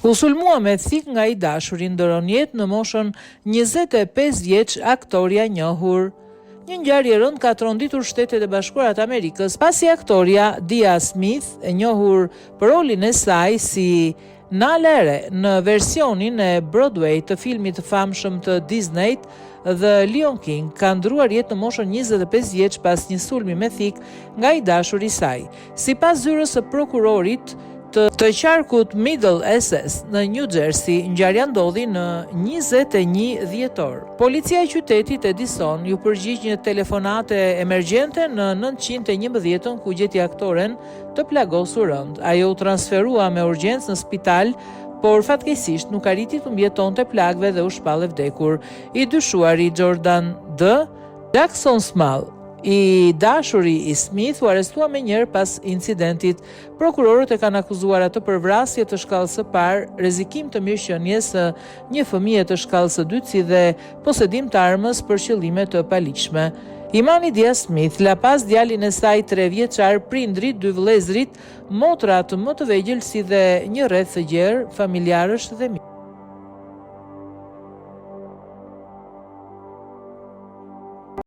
U sulmua me thik nga i dashuri, ndëron jetë në moshën 25 vjeç aktoria njohur. Një ngjarje e rëndë ka tronditur Shtetet e Bashkuara të Amerikës pasi aktoria Dia Smith, e njohur për rolin e saj si Nala e Re në versionin e Broadway të filmit të famshëm të Disneyt The Lion King, ka ndruar jetë në moshën 25 vjeç pas një sulmi me thik nga i dashuri i saj. Sipas zyrës së prokurorit të qarkut Middle Essex në New Jersey, ngjarja ndodhi në 21 dhjetor. Policia e qytetit Edison ju përgjigj një telefonate emergjente në 911 ku gjeti aktoren të plagosur rënd. Ajo u transferua me urgjencë në spital, por fatkeqësisht nuk arriti të mbijetonte plagëve dhe u shpallë vdekur. I dyshuari Jordan D. Jackson Small, i dashuri i Smith, u arrestua me njëherë pas incidentit. Prokurorët e kanë akuzuar atë për vrasje të shkallës së parë, rrezikim të mirëqenies së një fëmie të shkallës së dytë, si dhe posedim të armës për qëllime të paligjshme. Imani Dia Smith la pas djalin e saj 3 vjeçar, prindrit, 2 vëllezrit, motra të më të vegjël si dhe një rreth të gjerë, familjarësh dhe miq.